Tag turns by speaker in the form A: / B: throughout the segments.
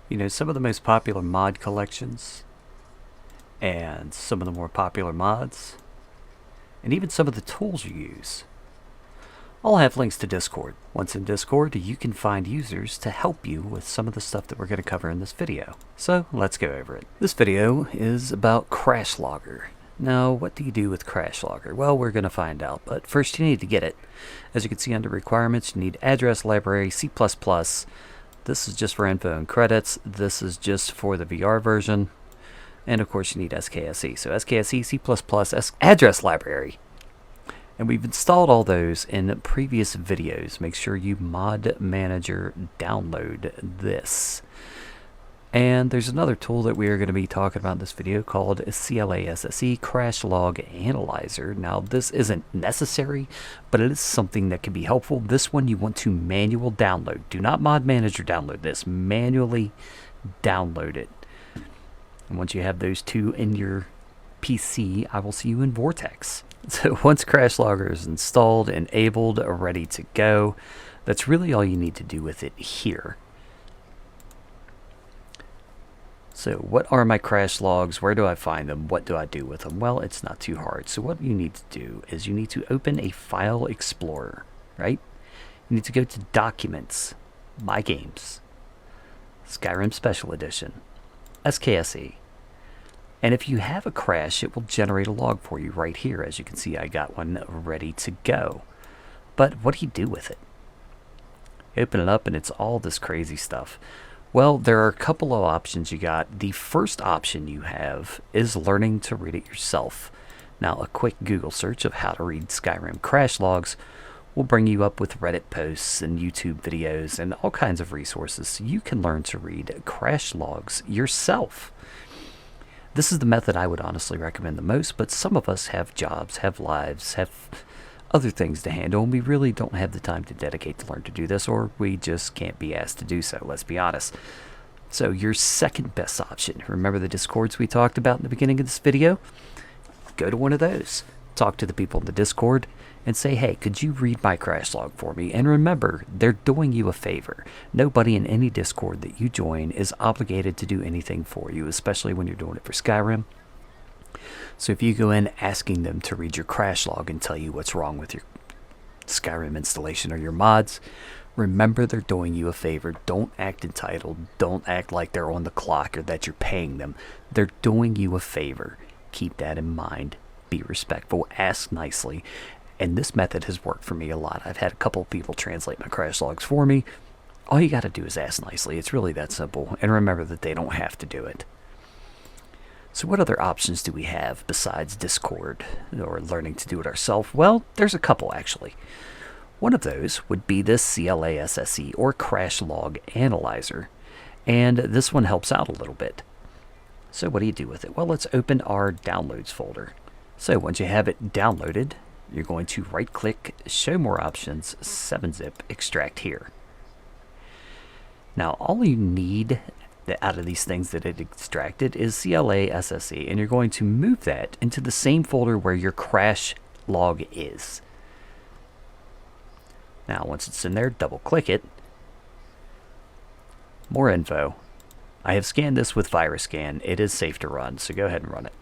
A: You know, some of the most popular mod collections, and some of the more popular mods, and even some of the tools you use, all have links to Discord. Once in Discord, you can find users to help you with some of the stuff that we're going to cover in this video. So let's go over it. This video is about Crashlogger. Now, what do you do with Crashlogger? Well, we're going to find out, but first you need to get it. As you can see under requirements, you need address, library, C++. This is just for info and credits. This is just for the VR version. And of course you need SKSE. So SKSE, C++, address library. And we've installed all those in previous videos. Make sure you mod manager download this. And there's another tool that we are going to be talking about in this video called CLA SSE Crashlog Analyzer. Now this isn't necessary, but it is something that can be helpful. This one you want to manual download. Do not mod manager download this. Manually download it. And once you have those two in your PC, I will see you in Vortex. So once Crashlogger is installed, enabled, ready to go, that's really all you need to do with it here. So what are my crash logs? Where do I find them? What do I do with them? Well, it's not too hard. So what you need to do is you need to open a file explorer, right? You need to go to Documents, My Games, Skyrim Special Edition, SKSE. And if you have a crash, it will generate a log for you right here. As you can see, I got one ready to go. But what do you do with it? You open it up and it's all this crazy stuff. Well, there are a couple of options you got. The first option you have is learning to read it yourself. Now, a quick Google search of how to read Skyrim crash logs will bring you up with Reddit posts and YouTube videos and all kinds of resources so you can learn to read crash logs yourself. This is the method I would honestly recommend the most, but some of us have jobs, have lives, have other things to handle, and we really don't have the time to dedicate to learn to do this, or we just can't be asked to do so, let's be honest. So your second best option, remember the Discords we talked about in the beginning of this video? Go to one of those. Talk to the people in the Discord and say, hey, could you read my crash log for me? And remember, they're doing you a favor. Nobody in any Discord that you join is obligated to do anything for you, especially when you're doing it for Skyrim. So if you go in asking them to read your crash log and tell you what's wrong with your Skyrim installation or your mods, remember they're doing you a favor. Don't act entitled. Don't act like they're on the clock or that you're paying them. They're doing you a favor. Keep that in mind. Be respectful. Ask nicely. And this method has worked for me a lot. I've had a couple of people translate my crash logs for me. All you got to do is ask nicely. It's really that simple. And remember that they don't have to do it. So what other options do we have besides Discord or learning to do it ourselves? Well, there's a couple actually. One of those would be this CLA SSE or Crashlog Analyzer. And this one helps out a little bit. So what do you do with it? Well, let's open our downloads folder. So once you have it downloaded, you're going to right click, show more options, 7-zip, extract here. Now all you need out of these things that it extracted is CLA SSE, and you're going to move that into the same folder where your crash log is. Now once it's in there, double click it. More info. I have scanned this with virus scan. It is safe to run, so go ahead and run it.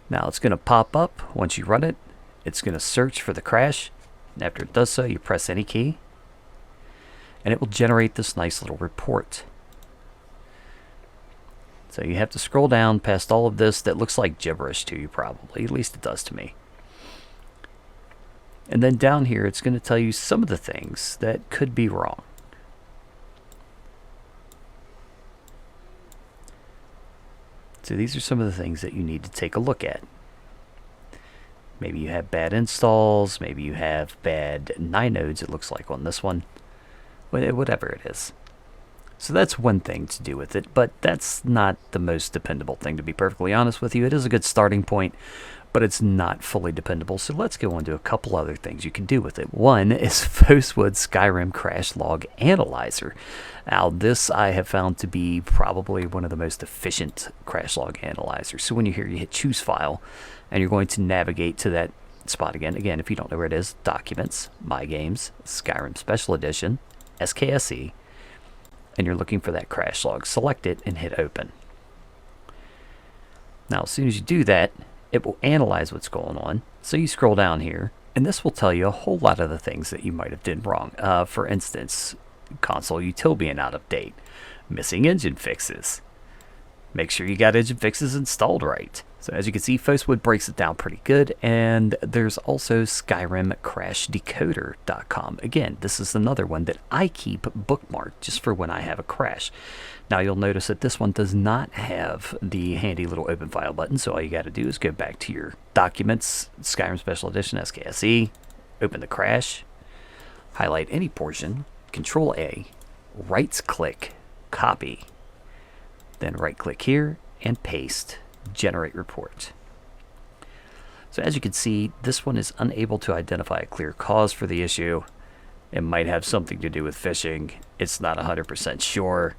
A: Now it's going to pop up. Once you run it, it's going to search for the crash. And after it does so, you press any key, and it will generate this nice little report. So you have to scroll down past all of this that looks like gibberish to you probably. At least it does to me. And then down here, it's going to tell you some of the things that could be wrong. So these are some of the things that you need to take a look at. Maybe you have bad installs. Maybe you have bad nodes, it looks like on this one. Whatever it is. So that's one thing to do with it, but that's not the most dependable thing, to be perfectly honest with you. It is a good starting point, but it's not fully dependable. So let's go on to a couple other things you can do with it. One is Phostwood Skyrim Crashlog Analyzer. Now this I have found to be probably one of the most efficient Crashlog analyzers. So when you hit choose file, and you're going to navigate to that spot again. Again, if you don't know where it is, Documents, My Games, Skyrim Special Edition, SKSE. and you're looking for that crash log, select it and hit open. Now, as soon as you do that, it will analyze what's going on. So you scroll down here, and this will tell you a whole lot of the things that you might have did wrong. For instance, console util being out of date, missing engine fixes. Make sure you got engine fixes installed right. So as you can see, Phostwood breaks it down pretty good, and there's also Skyrim crashdecoder.com. Again, this is another one that I keep bookmarked just for when I have a crash. Now you'll notice that this one does not have the handy little open file button, so all you got to do is go back to your documents, Skyrim Special Edition SKSE, open the crash, highlight any portion, Control A, right click, copy, then right click here and paste, generate report. So as you can see, this one is unable to identify a clear cause for the issue. It might have something to do with phishing. It's not 100% sure.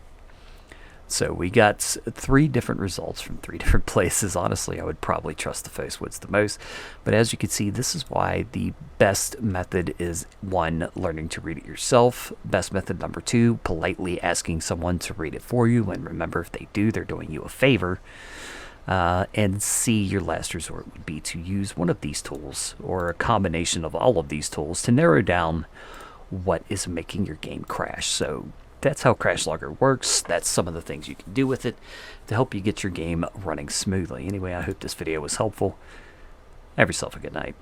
A: So we got 3 different results from 3 different places. Honestly, I would probably trust the Phostwoods the most. But as you can see, this is why the best method is 1, learning to read it yourself. Best method number 2, politely asking someone to read it for you. And remember, if they do, they're doing you a favor. And C, your last resort would be to use one of these tools or a combination of all of these tools to narrow down what is making your game crash. So that's how Crashlogger works. That's some of the things you can do with it to help you get your game running smoothly. Anyway, I hope this video was helpful. Have yourself a good night.